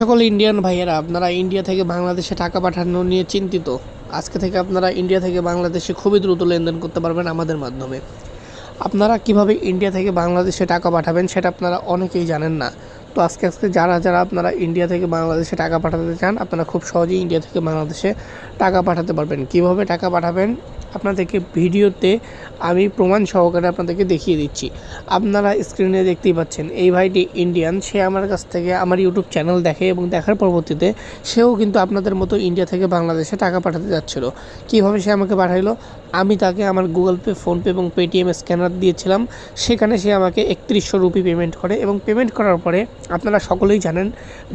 সকল ইন্ডিয়ান ভাইয়েরা, আপনারা ইন্ডিয়া থেকে বাংলাদেশে টাকা পাঠানো নিয়ে চিন্তিত। আজকে থেকে আপনারা ইন্ডিয়া থেকে বাংলাদেশে খুবই দ্রুত লেনদেন করতে পারবেন আমাদের মাধ্যমে। আপনারা কিভাবে ইন্ডিয়া থেকে বাংলাদেশে টাকা পাঠাবেন সেটা আপনারা অনেকেই জানেন না। তো আজকে যারা আপনারা ইন্ডিয়া থেকে বাংলাদেশে টাকা পাঠাতে চান, আপনারা খুব সহজেই ইন্ডিয়া থেকে বাংলাদেশে টাকা পাঠাতে পারবেন। কিভাবে টাকা পাঠাবেন আপনাদেরকে ভিডিওতে আমি প্রমাণ সহকারে আপনাদেরকে দেখিয়ে দিচ্ছি। আপনারা স্ক্রিনে দেখতেই পাচ্ছেন এই ভাইটি ইন্ডিয়ান, সে আমার কাছ থেকে আমার ইউটিউব চ্যানেল দেখে এবং দেখার পরবর্তীতে সেও কিন্তু আপনাদের মতো ইন্ডিয়া থেকে বাংলাদেশে টাকা পাঠাতে যাচ্ছিল। কীভাবে সে আমাকে পাঠাইলো, আমি তাকে আমার গুগল পে, ফোনপে এবং পেটিএম স্ক্যানার দিয়েছিলাম। সেখানে সে আমাকে ৩১০০ রুপি পেমেন্ট করে এবং পেমেন্ট করার পরে আপনারা সকলেই জানেন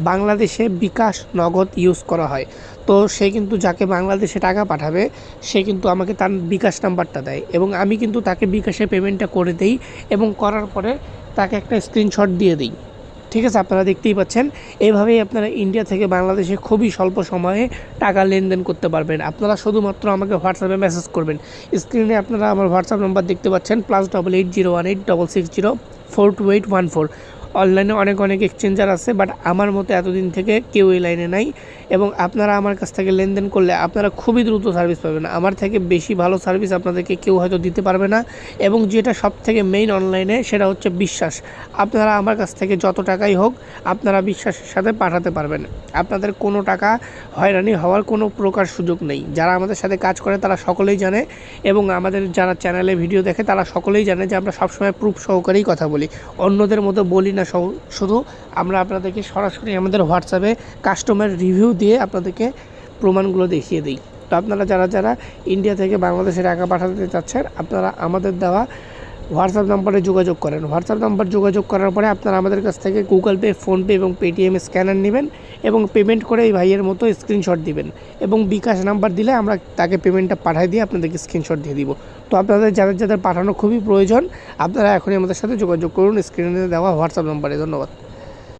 বাংলাদেশে বিকাশ নগদ ইউজ করা হয়। তো সে কিন্তু যাকে বাংলাদেশে টাকা পাঠাবে সে কিন্তু আমাকে তার বিকাশ নাম্বারটা দেয় এবং আমি কিন্তু তাকে বিকাশে পেমেন্টটা করে দিই এবং করার পরে তাকে একটা স্ক্রিনশট দিয়ে দিই। ঠিক আছে, আপনারা দেখতেই পাচ্ছেন। এইভাবেই আপনারা ইন্ডিয়া থেকে বাংলাদেশে খুবই স্বল্প সময়ে টাকা লেনদেন করতে পারবেন। আপনারা শুধুমাত্র আমাকে হোয়াটসঅ্যাপে মেসেজ করবেন। স্ক্রিনে আপনারা আমার হোয়াটসঅ্যাপ নাম্বার দেখতে পাচ্ছেন, +880186642814। অনলাইনে অনেক এক্সচেঞ্জার আছে, বাট আমার মতো এতদিন থেকে কেউ এই লাইনে নাই। এবং আপনারা আমার কাছ থেকে লেনদেন করলে আপনারা খুবই দ্রুত সার্ভিস পাবেন। আমার থেকে বেশি ভালো সার্ভিস আপনাদেরকে কেউ হয়তো দিতে পারবে না। এবং যেটা সবথেকে মেইন অনলাইনে, সেটা হচ্ছে বিশ্বাস। আপনারা আমার কাছ থেকে যত টাকাই হোক আপনারা বিশ্বাসের সাথে পাঠাতে পারবেন। আপনাদের কোনো টাকা হয়রানি হওয়ার কোনো প্রকার সুযোগ নেই। যারা আমাদের সাথে কাজ করে তারা সকলেই জানে এবং আমাদের যারা চ্যানেলে ভিডিও দেখে তারা সকলেই জানে যে আমরা সবসময় প্রুফ সহকারেই কথা বলি, অন্যদের মতো বলি না। শুধু আমরা আপনাদেরকে সরাসরি আমাদের হোয়াটসঅ্যাপে কাস্টমার রিভিউ দিয়ে আপনাদেরকে প্রমাণগুলো দেখিয়ে দিই। তো আপনারা যারা ইন্ডিয়া থেকে বাংলাদেশে টাকা পাঠাতে চাচ্ছেন, আপনারা আমাদের দেওয়া হোয়াটসঅ্যাপ নাম্বারে যোগাযোগ করেন। হোয়াটসঅ্যাপ নাম্বার যোগাযোগ করার পরে আপনারা আমাদের কাছ থেকে গুগল পে, ফোনপে এবং পেটিএম স্ক্যানার নেবেন এবং পেমেন্ট করে এই ভাইয়ের মতো স্ক্রিনশট দিবেন এবং বিকাশ নাম্বার দিলে আমরা তাকে পেমেন্টটা পাঠিয়ে দিয়ে আপনাদেরকে স্ক্রিনশট দিয়ে দিব। তো আপনাদের যাদের পাঠানো খুবই প্রয়োজন, আপনারা এখনই আমাদের সাথে যোগাযোগ করুন স্ক্রিনে দেওয়া হোয়াটসঅ্যাপ নাম্বারে। ধন্যবাদ।